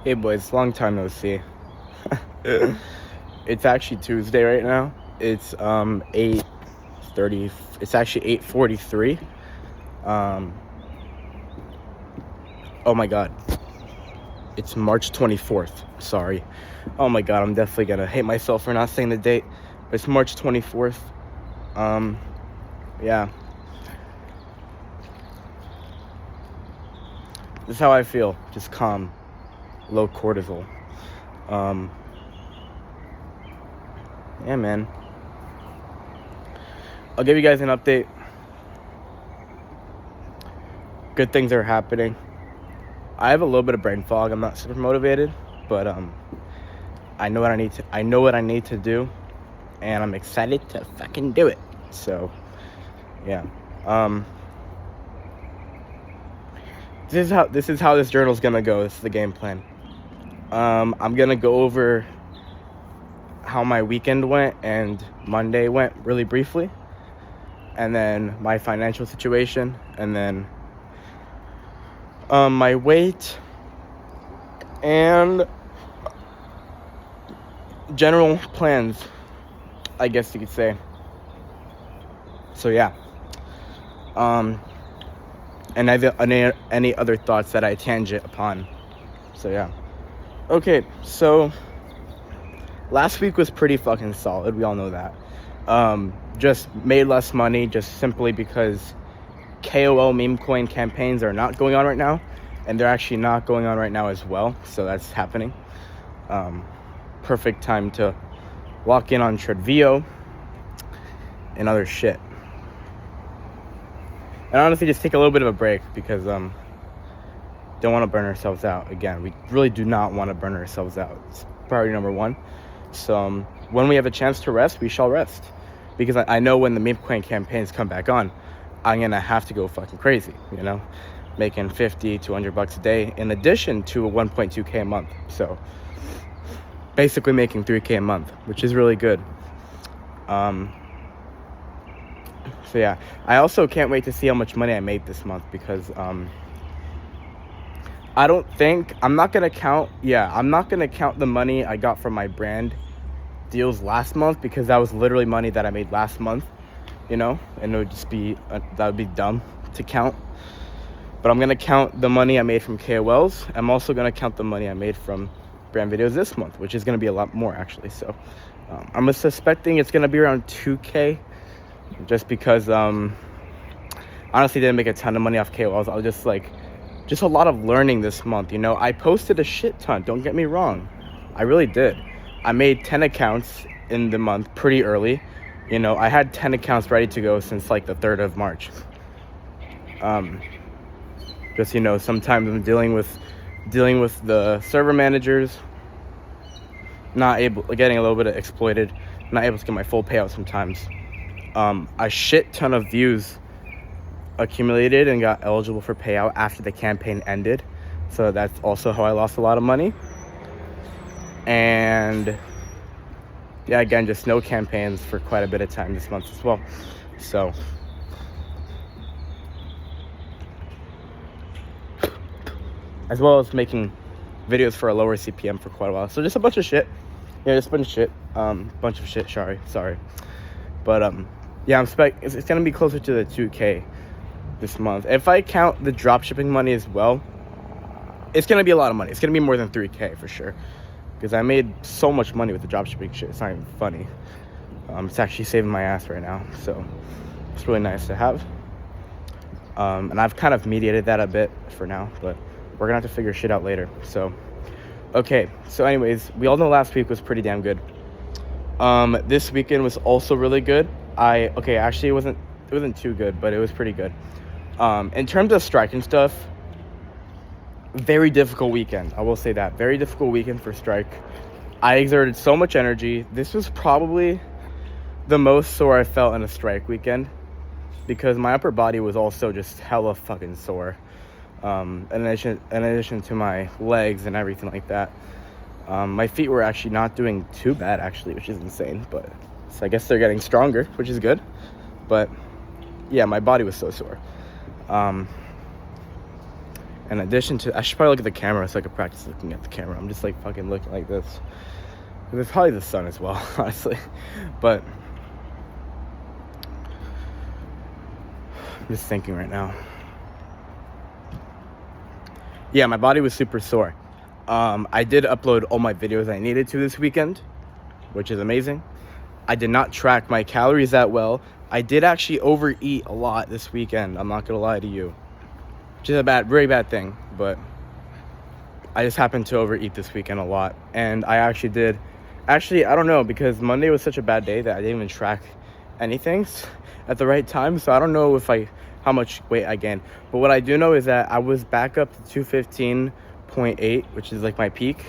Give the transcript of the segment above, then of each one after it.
Hey boys, long time no see. It's actually Tuesday right now. It's 8:30. It's actually 8:43. Oh my god. It's March 24th. Sorry. Oh my god, I'm definitely gonna hate myself for not saying the date. But it's March 24th. Yeah. This is how I feel. Just calm. Low cortisol. Yeah, man. I'll give you guys an update. Good things are happening. I have a little bit of brain fog. I'm not super motivated, but I know what I need to do, and I'm excited to fucking do it. So, yeah. This is how this journal's gonna go. This is the game plan. I'm gonna go over how my weekend went and Monday went really briefly, and then my financial situation, and then my weight and general plans, I guess you could say. So yeah. And any other thoughts that I tangent upon. So yeah. Okay, so last week was pretty fucking solid. We all know that. Just made less money just simply because KOL meme coin campaigns are not going on right now, and they're actually not going on right now as well. So that's happening. Perfect time to lock in on Tradvio and other shit. And honestly, just take a little bit of a break because don't want to burn ourselves out again. We really do not want to burn ourselves out. It's priority number one. So when we have a chance to rest, we shall rest, because I know when the meme coin campaigns come back on, I'm gonna have to go fucking crazy, you know, making $50 to $100 a day in addition to a 1.2k a month. So basically making 3k a month, which is really good. So yeah, I also can't wait to see how much money I made this month, because I'm not gonna count the money I got from my brand deals last month, because that was literally money that I made last month, you know, and it would just be that would be dumb to count. But I'm gonna count the money I made from KOLs. I'm also gonna count the money I made from brand videos this month, which is gonna be a lot more actually. So I'm suspecting it's gonna be around 2k, just because honestly didn't make a ton of money off KOLs. I was just a lot of learning this month, you know. I posted a shit ton, don't get me wrong, I really did. I made 10 accounts in the month pretty early, you know. I had 10 accounts ready to go since like the 3rd of March. Just, you know, sometimes I'm dealing with the server managers, getting a little bit exploited, not able to get my full payout sometimes. A shit ton of views accumulated and got eligible for payout after the campaign ended, so that's also how I lost a lot of money. And yeah, again, just no campaigns for quite a bit of time this month as well. So as well as making videos for a lower CPM for quite a while. So just a bunch of shit. Yeah, just a bunch of shit. Sorry. But yeah, it's gonna be closer to the 2k this month. If I count the dropshipping money as well, it's gonna be a lot of money. It's gonna be more than 3k for sure, because I made so much money with the dropshipping shit. It's not even funny. It's actually saving my ass right now, so it's really nice to have. And I've kind of mediated that a bit for now, but we're gonna have to figure shit out later. So okay, so anyways, we all know last week was pretty damn good. This weekend was also really good. Actually it wasn't too good, but it was pretty good. In terms of strike and stuff, very difficult weekend. I will say that. Very difficult weekend for strike. I exerted so much energy. This was probably the most sore I felt in a strike weekend, because my upper body was also just hella fucking sore. In addition to my legs and everything like that. My feet were actually not doing too bad actually, which is insane, but so I guess they're getting stronger, which is good. But yeah, my body was so sore. In addition to, I should probably look at the camera so I could practice looking at the camera. I'm just like fucking looking like this. It's probably the sun as well, honestly. But I'm just thinking right now. Yeah, my body was super sore. I did upload all my videos I needed to this weekend, which is amazing. I did not track my calories that well. I did actually overeat a lot this weekend. I'm not gonna lie to you. Which is a very bad thing, but I just happened to overeat this weekend a lot. And I actually did, I don't know, because Monday was such a bad day that I didn't even track anything at the right time. So I don't know how much weight I gained. But what I do know is that I was back up to 215.8, which is like my peak.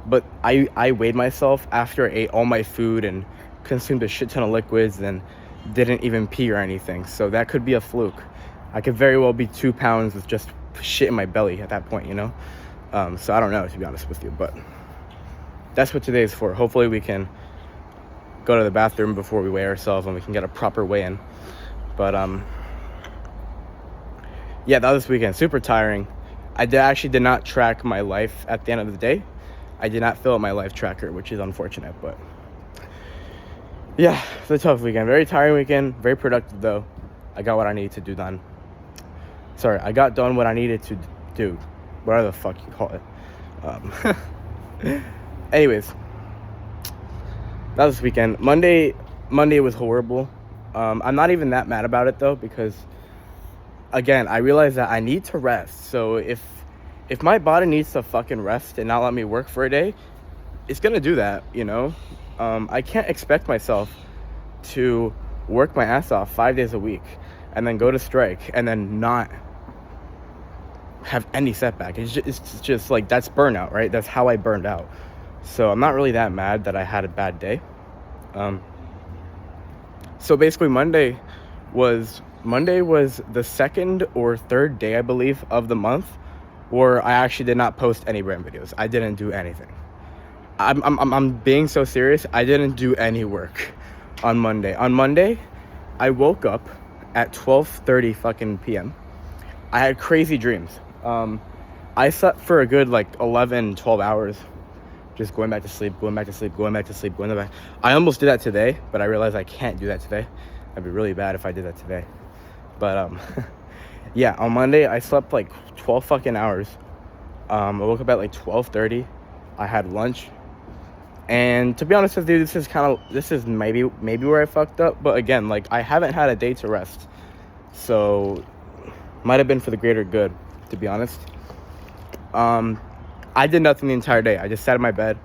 But I weighed myself after I ate all my food and consumed a shit ton of liquids and didn't even pee or anything. So that could be a fluke. I could very well be 2 pounds with just shit in my belly at that point, you know? So I don't know, to be honest with you, but that's what today is for. Hopefully we can go to the bathroom before we weigh ourselves and we can get a proper weigh-in. But yeah, that was this weekend. Super tiring. I actually did not track my life at the end of the day. I did not fill out my life tracker, which is unfortunate, but yeah, it's a tough weekend. Very tiring weekend. Very productive, though. I got what I needed to do done. Sorry, I got done what I needed to do. Whatever the fuck you call it. Anyways, that was this weekend. Monday was horrible. I'm not even that mad about it, though, because, again, I realized that I need to rest. So if my body needs to fucking rest and not let me work for a day, it's gonna do that, you know? I can't expect myself to work my ass off 5 days a week and then go to strike and then not have any setback. It's just like, that's burnout, right? That's how I burned out. So I'm not really that mad that I had a bad day. So basically Monday was the second or third day, I believe, of the month where I actually did not post any brand videos. I didn't do anything. I'm being so serious. I didn't do any work on Monday. On Monday, I woke up at 12:30 fucking p.m. I had crazy dreams. I slept for a good 12 hours, just going back to sleep, going back to sleep, going back to sleep, going back. I almost did that today, but I realized I can't do that today. That'd be really bad if I did that today. But yeah, on Monday I slept 12 fucking hours. I woke up at 12:30. I had lunch. And to be honest with you, this is maybe where I fucked up. But again, I haven't had a day to rest. So, might have been for the greater good, to be honest. I did nothing the entire day. I just sat in my bed,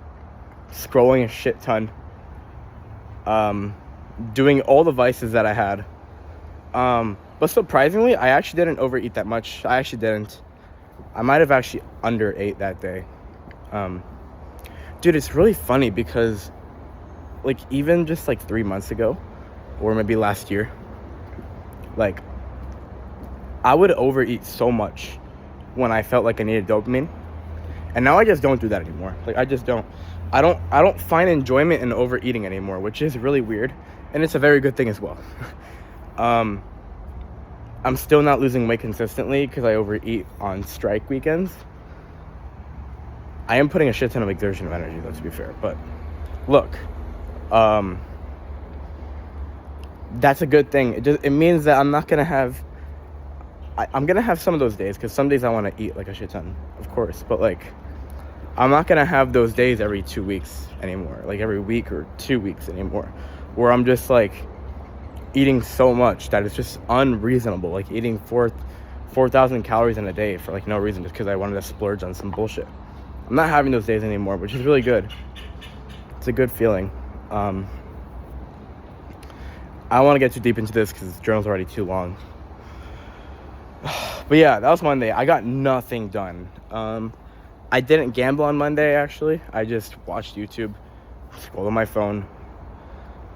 scrolling a shit ton. Doing all the vices that I had. But surprisingly, I actually didn't overeat that much. I actually didn't. I might have actually underate that day. Dude, it's really funny because even just 3 months ago, or maybe last year, I would overeat so much when I felt like I needed dopamine, and now I just don't do that anymore. I just don't. I don't find enjoyment in overeating anymore, which is really weird, and it's a very good thing as well. I'm still not losing weight consistently because I overeat on strike weekends. I am putting a shit ton of exertion of energy, though, to be fair. But look, that's a good thing. It means that I'm not gonna have. I'm gonna have some of those days, because some days I want to eat a shit ton, of course. But I'm not gonna have those days every 2 weeks anymore, every week or 2 weeks anymore, where I'm just eating so much that it's just unreasonable. Eating 4,000 calories in a day for no reason, just because I wanted to splurge on some bullshit. I'm not having those days anymore, which is really good. It's a good feeling. I don't want to get too deep into this because the journal's already too long. But yeah, that was Monday. I got nothing done. I didn't gamble on Monday, actually. I just watched YouTube, scrolled on my phone.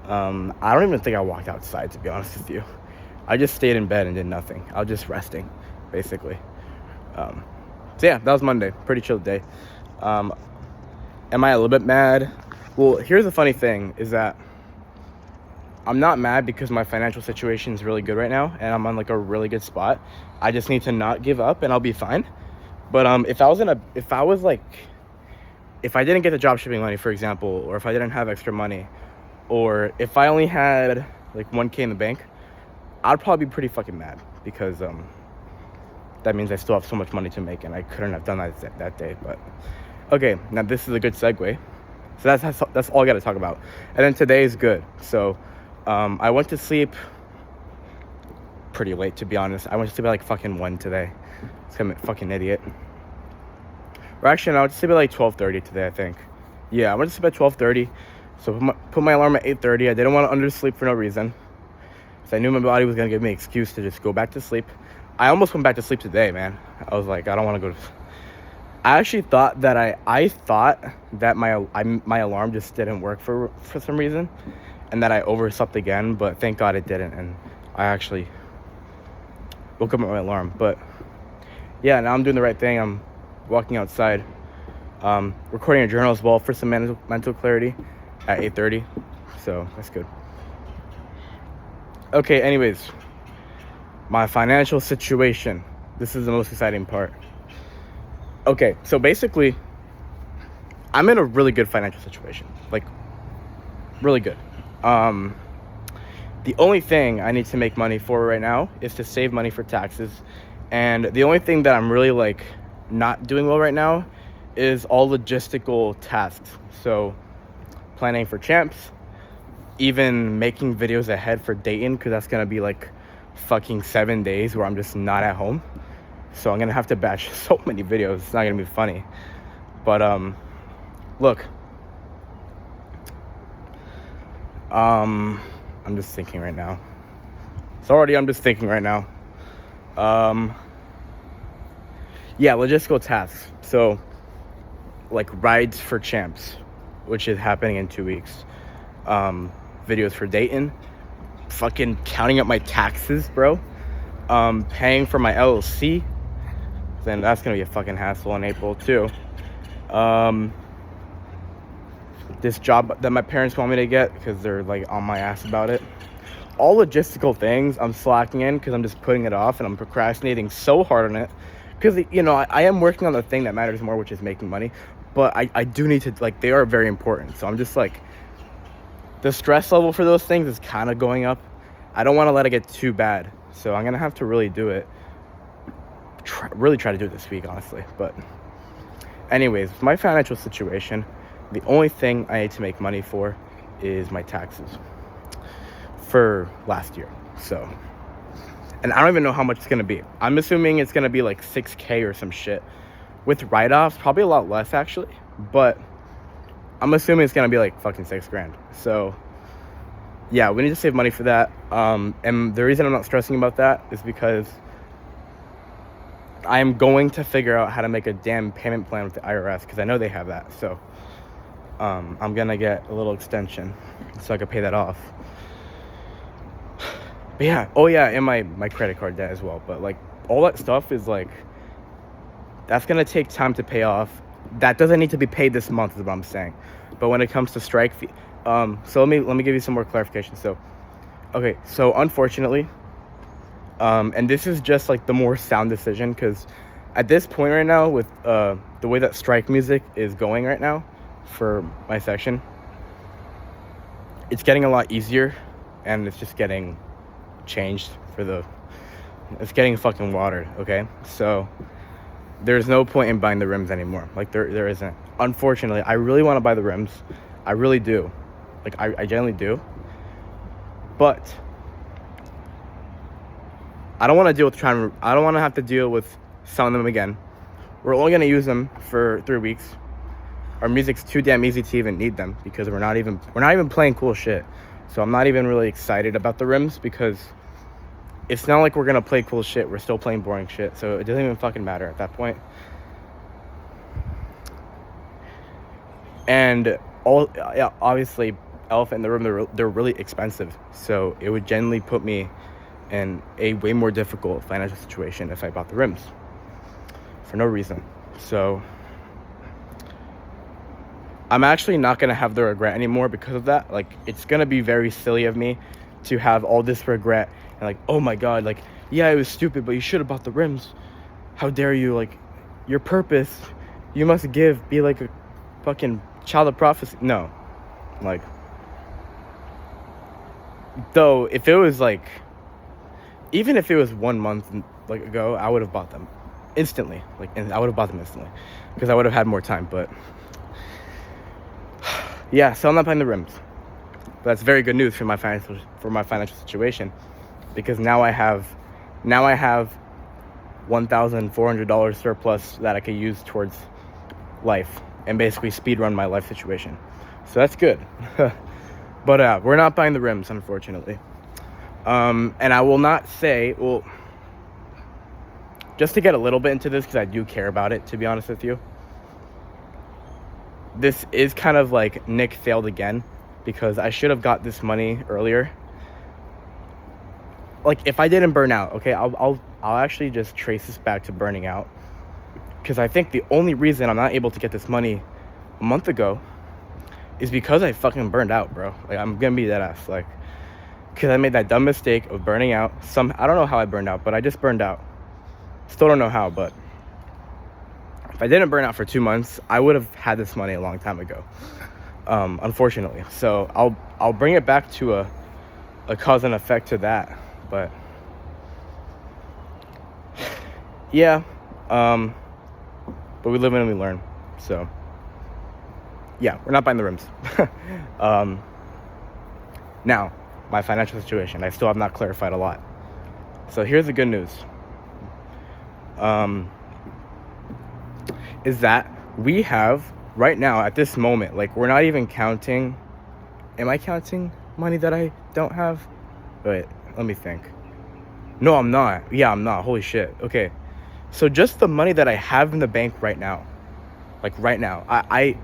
I don't even think I walked outside, to be honest with you. I just stayed in bed and did nothing. I was just resting, basically. So yeah, that was Monday. Pretty chill day. Am I a little bit mad? Well, here's the funny thing, is that I'm not mad because my financial situation is really good right now, and I'm on a really good spot. I just need to not give up, and I'll be fine. But if I didn't get the drop shipping money, for example, or if I didn't have extra money, or if I only had like 1K in the bank, I'd probably be pretty fucking mad, because that means I still have so much money to make and I couldn't have done that day. But okay, now this is a good segue. So that's all I got to talk about. And then today is good. So I went to sleep pretty late, to be honest. I went to sleep at like fucking 1 today. I'm a fucking idiot. Or actually, no, I went to sleep at like 12:30 today, I think. Yeah, I went to sleep at 12:30. So put my alarm at 8:30. I didn't want to undersleep for no reason. So I knew my body was going to give me an excuse to just go back to sleep. I almost went back to sleep today, man. I was like, I don't want to go to... I actually thought that I thought that my alarm just didn't work for some reason, and that I overslept again, but thank God it didn't, and I actually woke up with my alarm. But yeah, now I'm doing the right thing. I'm walking outside, recording a journal as well for some mental clarity at 8:30, so that's good. Okay, anyways, my financial situation. This is the most exciting part. Okay, so basically, I'm in a really good financial situation. Like, really good. The only thing I need to make money for right now is to save money for taxes. And the only thing that I'm really, like, not doing well right now is all logistical tasks. So, planning for champs, even making videos ahead for Dayton, because that's going to be, like, fucking 7 days where I'm just not at home. So I'm gonna have to batch so many videos. It's not gonna be funny. But look, I'm just thinking right now. I'm just thinking right now. Yeah, logistical tasks. So like rides for champs, which is happening in 2 weeks. Videos for Dayton. Fucking counting up my taxes, bro. Paying for my LLC. Then that's gonna be a fucking hassle in April too. This job that my parents want me to get, because they're like on my ass about it. All logistical things I'm slacking in because I'm just putting it off, and I'm procrastinating so hard on it. Because, you know, I am working on the thing that matters more, which is making money. But I do need to, like, they are very important. So I'm just like, the stress level for those things is kind of going up. I don't want to let it get too bad. So I'm gonna have to really do it. Really try to do it this week, honestly. But anyways, my financial situation, the only thing I need to make money for is my taxes for last year. So, and I don't even know how much it's gonna be. I'm assuming it's gonna be like 6K or some shit with write-offs, probably a lot less actually, but I'm assuming it's gonna be like fucking 6 grand. So yeah, we need to save money for that. And the reason I'm not stressing about that is because I am going to figure out how to make a damn payment plan with the IRS, because I know they have that. So I'm gonna get a little extension so I can pay that off. But yeah, oh yeah, and my credit card debt as well. But like all that stuff is like, that's gonna take time to pay off. That doesn't need to be paid this month, is what I'm saying. But when it comes to strike fee, so let me give you some more clarification. So okay, so unfortunately, and this is just like the more sound decision, because at this point right now, with the way that strike music is going right now for my section, it's getting a lot easier, and it's just getting changed it's getting fucking watered. Okay, so there's no point in buying the rims anymore. Like there isn't. Unfortunately, I really want to buy the rims. I really do. Like I generally do. But I don't want to deal with I don't want to have to deal with selling them again. We're only going to use them for 3 weeks. Our music's too damn easy to even need them, because we're not even playing cool shit. So I'm not even really excited about the rims, because it's not like we're going to play cool shit. We're still playing boring shit. So it doesn't even fucking matter at that point. And obviously, Elephant in the Room, they're really expensive. So it would generally put me in a way more difficult financial situation if I bought the rims for no reason. So I'm actually not going to have the regret anymore because of that. Like, it's going to be very silly of me to have all this regret and like, oh my God, like, yeah, it was stupid, but you should have bought the rims. How dare you? Like, your purpose, you must give, be like a fucking child of prophecy. No, like, though, if it was like, even if it was 1 month like ago, I would have bought them instantly. Like, and I would have bought them instantly because I would have had more time. But yeah, so I'm not buying the rims. But that's very good news for my financial situation, because now I have $1,400 surplus that I could use towards life and basically speed run my life situation. So that's good. But we're not buying the rims, unfortunately. And I will not say, well, just to get a little bit into this, because I do care about it, to be honest with you, this is kind of like Nick failed again, because I should have got this money earlier. Like, if I didn't burn out, okay, I'll actually just trace this back to burning out, because I think the only reason I'm not able to get this money a month ago is because I fucking burned out, bro. Like, I'm gonna be that ass, like, because I made that dumb mistake of burning out. I don't know how I burned out, but I just burned out. Still don't know how, but if I didn't burn out for 2 months, I would have had this money a long time ago. Unfortunately. So I'll bring it back to a cause and effect to that. But yeah, but we live and we learn. So yeah, we're not buying the rims. Now, my financial situation, I still have not clarified a lot. So here's the good news. Is that we have right now at this moment, like, we're not even counting. Am I counting money that I don't have? Wait, let me think. No, I'm not. Yeah, I'm not. Holy shit. Okay. So just the money that I have in the bank right now, like right now, I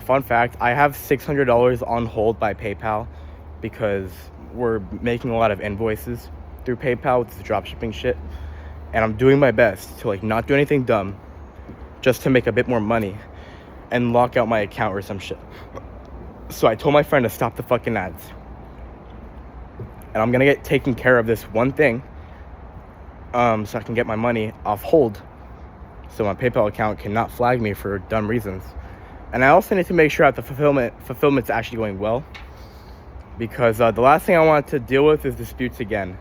fun fact, I have $600 on hold by PayPal because we're making a lot of invoices through PayPal with the dropshipping shit. And I'm doing my best to, like, not do anything dumb just to make a bit more money and lock out my account or some shit. So I told my friend to stop the fucking ads. And I'm gonna get taken care of this one thing, so I can get my money off hold, so my PayPal account cannot flag me for dumb reasons. And I also need to make sure that the fulfillment's actually going well, because the last thing I want to deal with is disputes again.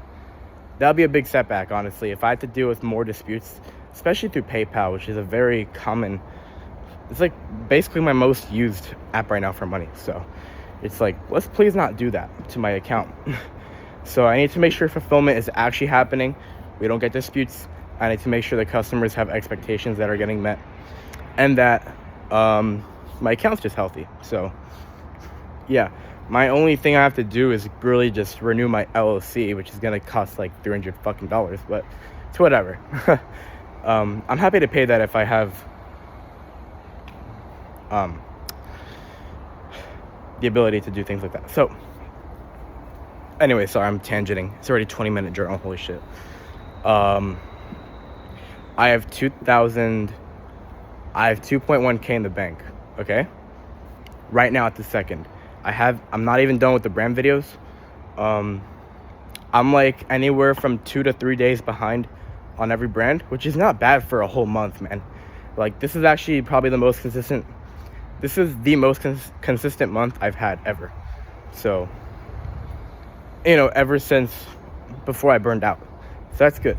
That'll be a big setback, honestly, if I had to deal with more disputes, especially through PayPal, which is a very common, it's like basically my most used app right now for money. So it's like, let's please not do that to my account. So I need to make sure fulfillment is actually happening. We don't get disputes. I need to make sure the customers have expectations that are getting met, and that my account's just healthy. So yeah, my only thing I have to do is really just renew my LLC, which is gonna cost like $300 fucking dollars, but it's whatever. I'm happy to pay that if I have the ability to do things like that. So anyway, sorry, I'm tangenting. It's already 20-minute journal. Holy shit. I have 2.1k in the bank. Okay, right now at the second. I'm not even done with the brand videos. I'm like anywhere from 2 to 3 days behind on every brand, which is not bad for a whole month, man. Like, this is actually probably the most consistent. This is the most consistent month I've had ever. So, you know, ever since before I burned out. So that's good.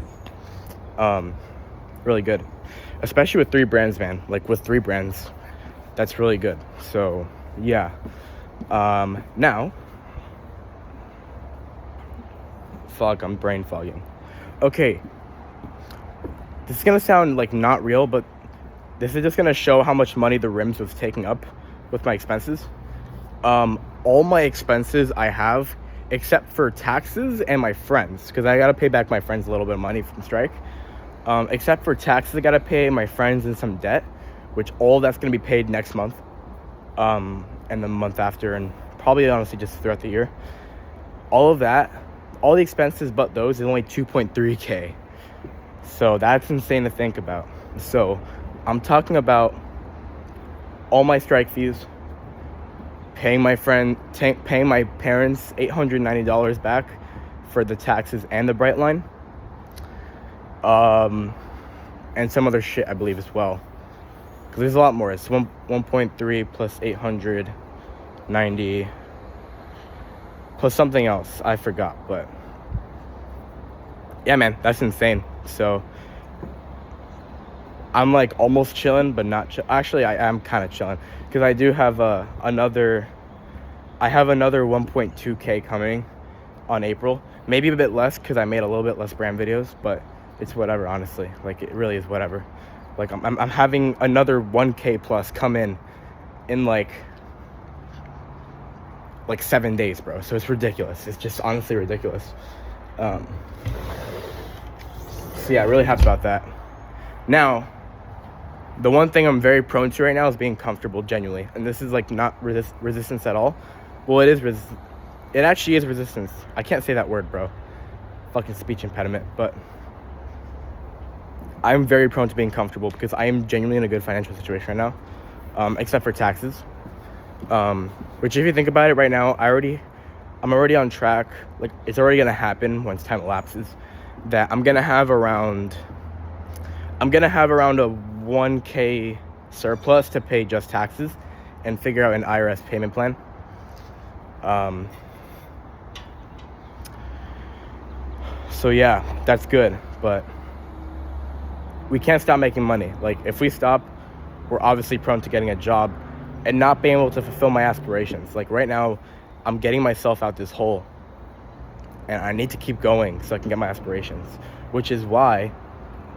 Really good. Especially with 3 brands, man. Like, with 3 brands, that's really good. So, yeah. Now, fuck, I'm brain fogging. Okay. This is gonna sound like not real, but this is just gonna show how much money the rims was taking up with my expenses. All my expenses I have, except for taxes and my friends, because I gotta pay back my friends a little bit of money from strike. Except for taxes, I gotta pay my friends and some debt, which all that's gonna be paid next month, and the month after, and probably honestly just throughout the year. All of that, all the expenses but those, is only 2.3k. So that's insane to think about. So I'm talking about all my strike fees, paying my parents $890 back for the taxes and the Brightline, and some other shit, I believe, as well. because there's a lot more. It's 1.3 plus 890 plus something else. I forgot, but yeah, man, that's insane. So I'm like almost chilling, but not actually I am kind of chilling, because I do have another 1.2k coming on April. Maybe a bit less because I made a little bit less brand videos, but it's whatever, honestly. Like, it really is whatever. Like, I'm having another 1k plus come in like 7 days, bro. So it's ridiculous. It's just honestly ridiculous. So yeah, really happy about that. Now, the one thing I'm very prone to right now is being comfortable, genuinely. And this is like not resistance at all. Well, it is it actually is resistance. I can't say that word, bro. Fucking speech impediment. But I'm very prone to being comfortable because I am genuinely in a good financial situation right now, except for taxes. Which, if you think about it right now, I'm already on track. Like, it's already gonna happen once time elapses, that I'm gonna have around a 1k surplus to pay just taxes and figure out an IRS payment plan. So yeah, that's good, but we can't stop making money. Like, if we stop, we're obviously prone to getting a job and not being able to fulfill my aspirations. Like, right now, I'm getting myself out this hole, and I need to keep going so I can get my aspirations, which is why,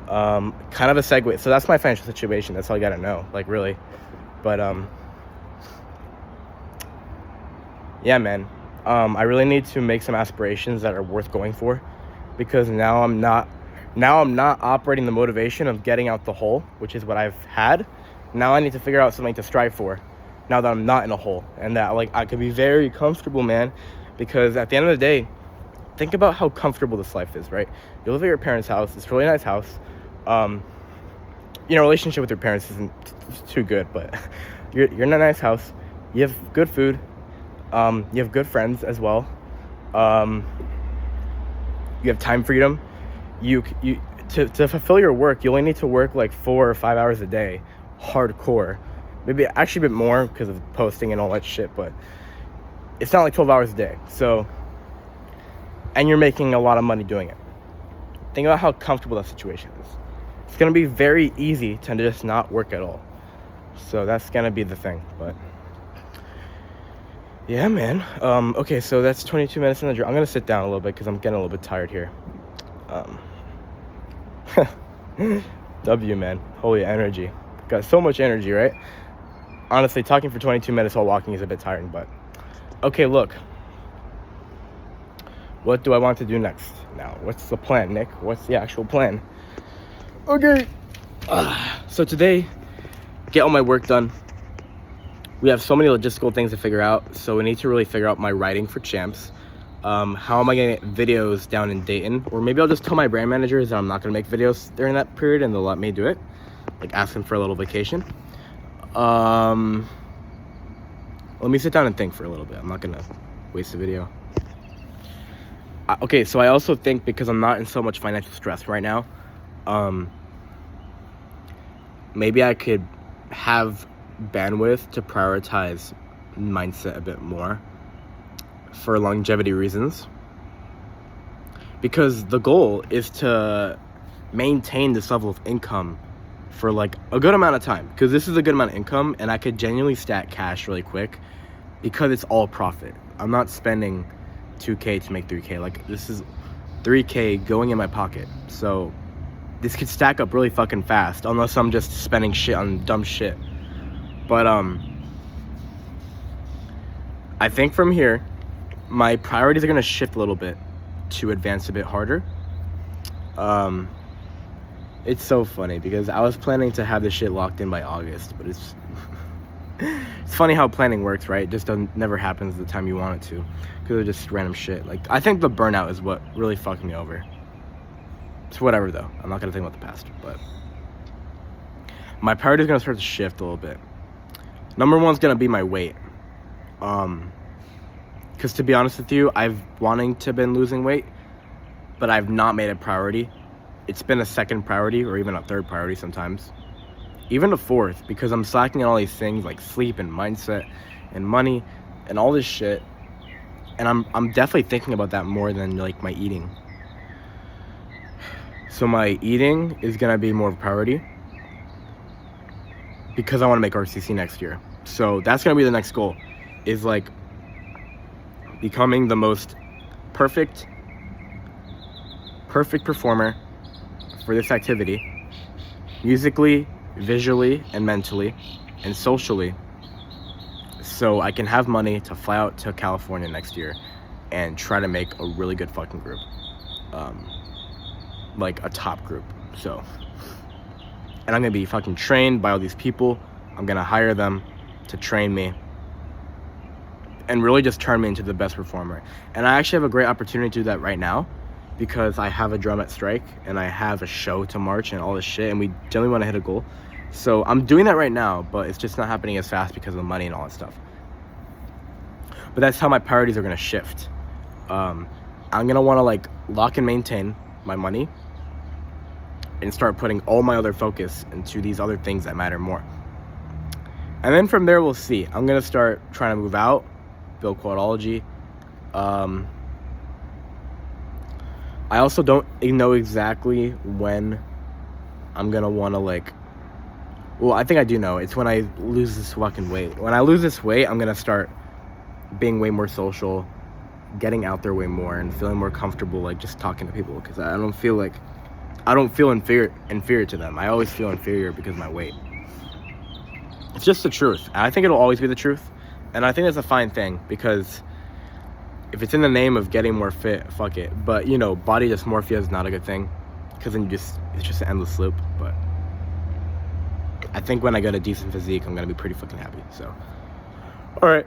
kind of a segue. So that's my financial situation. That's all you gotta know, like, really. But yeah, man, I really need to make some aspirations that are worth going for, because now I'm not operating the motivation of getting out the hole, which is what I've had. Now I need to figure out something to strive for, now that I'm not in a hole, and that, like, I could be very comfortable, man. Because at the end of the day, think about how comfortable this life is, right? You live at your parents' house. It's a really nice house. Relationship with your parents isn't too good, but you're in a nice house. You have good food. You have good friends as well. You have time freedom. To fulfill your work, you only need to work like 4 or 5 hours a day, hardcore. Maybe actually a bit more because of posting and all that shit, but it's not like 12 hours a day. So, and you're making a lot of money doing it. Think about how comfortable that situation is. It's gonna be very easy to just not work at all. So that's gonna be the thing. But yeah, man. Okay, so that's 22 minutes in the drive. I'm gonna sit down a little bit because I'm getting a little bit tired here. W, man. Holy energy. Got so much energy, right? Honestly, talking for 22 minutes while walking is a bit tiring, but okay, look. What do I want to do next now? What's the plan, Nick? What's the actual plan? Okay. So today, get all my work done. We have so many logistical things to figure out, so we need to really figure out my writing for Champs. How am I gonna get videos down in Dayton? Or maybe I'll just tell my brand managers that I'm not gonna make videos during that period and they'll let me do it. Like, ask them for a little vacation. Let me sit down and think for a little bit. I'm not gonna waste the video. Okay, so I also think, because I'm not in so much financial stress right now, maybe I could have bandwidth to prioritize mindset a bit more for longevity reasons, because the goal is to maintain this level of income for like a good amount of time, because this is a good amount of income and I could genuinely stack cash really quick because it's all profit. I'm not spending 2k to make 3k. Like, this is 3k going in my pocket, so this could stack up really fucking fast, unless I'm just spending shit on dumb shit. But I think from here my priorities are gonna shift a little bit to advance a bit harder. It's so funny because I was planning to have this shit locked in by August, but it's funny how planning works, right? It just never happens the time you want it to, because it's just random shit. Like, I think the burnout is what really fucked me over. It's whatever though. I'm not gonna think about the past, but my priority is gonna start to shift a little bit. Number one's gonna be my weight. Because to be honest with you, I've been losing weight, but I've not made it a priority. It's been a second priority or even a third priority sometimes. even a fourth, because I'm slacking on all these things like sleep and mindset and money and all this shit. And I'm definitely thinking about that more than like my eating. So my eating is gonna be more of a priority because I want to make RCC next year. So that's gonna be the next goal, is like becoming the most perfect performer for this activity, musically, visually, and mentally, and socially, so I can have money to fly out to California next year and try to make a really good fucking group, like a top group. So, and I'm gonna be fucking trained by all these people. I'm gonna hire them to train me and really just turn me into the best performer. And I actually have a great opportunity to do that right now, because I have a drum at Strike and I have a show to March and all this shit, and we generally want to hit a goal. So I'm doing that right now, but it's just not happening as fast because of the money and all that stuff. But that's how my priorities are gonna shift. I'm gonna want to like lock and maintain my money and start putting all my other focus into these other things that matter more. And then from there, we'll see. I'm gonna start trying to move out, build Quadology. I also don't know exactly when I'm gonna want to like, well, I think I do know. It's when I lose this fucking weight. When I lose this weight, I'm gonna start being way more social, getting out there way more, and feeling more comfortable like just talking to people, because I don't feel inferior to them. I always feel inferior because of my weight. It's just the truth. I think it'll always be the truth, and I think that's a fine thing, because if it's in the name of getting more fit, fuck it. But you know, body dysmorphia is not a good thing, because then it's just an endless loop. But I think when I get a decent physique, I'm gonna be pretty fucking happy. So, all right.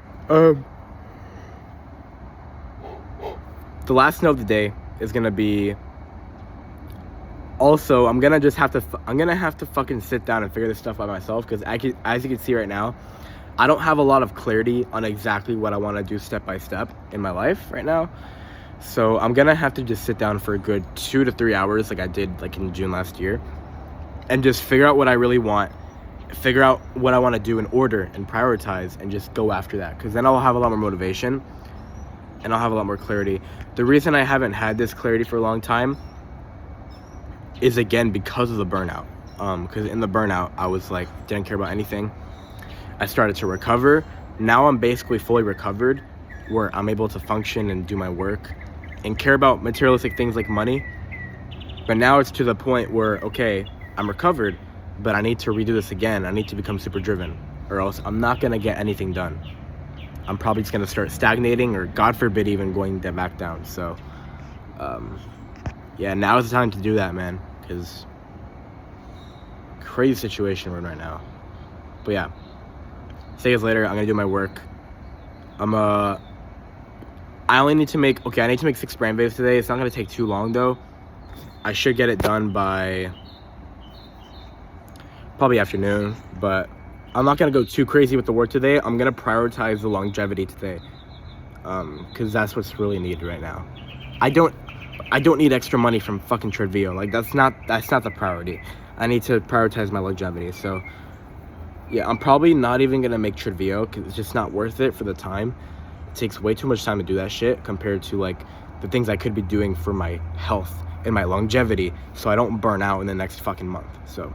The last note of the day is gonna be. Also, I'm gonna have to fucking sit down and figure this stuff out myself, because as you can see right now, I don't have a lot of clarity on exactly what I want to do step by step in my life right now. So I'm gonna have to just sit down for a good 2 to 3 hours, like I did like in June last year, and just figure out what I really want, figure out what I want to do in order and prioritize, and just go after that, because then I'll have a lot more motivation and I'll have a lot more clarity. The reason I haven't had this clarity for a long time is, again, because of the burnout. Because in the burnout, I was like, didn't care about anything. I started to recover. Now I'm basically fully recovered, where I'm able to function and do my work and care about materialistic things like money. But now it's to the point where, okay, I'm recovered, but I need to redo this again. I need to become super driven, or else I'm not gonna get anything done. I'm probably just gonna start stagnating, or God forbid, even going back down. So, yeah, now is the time to do that, man, because crazy situation we're in right now. But yeah, see you guys later. I'm gonna do my work. I need to make 6 brand videos today. It's not gonna take too long though. I should get it done by probably afternoon, but I'm not gonna go too crazy with the work today. I'm gonna prioritize the longevity today, because that's what's really needed right now. I don't need extra money from fucking Tredvio. Like that's not the priority. I need to prioritize my longevity. So yeah, I'm probably not even gonna make Tredvio, because it's just not worth it for the time. It takes way too much time to do that shit compared to like the things I could be doing for my health and my longevity, so I don't burn out in the next fucking month. So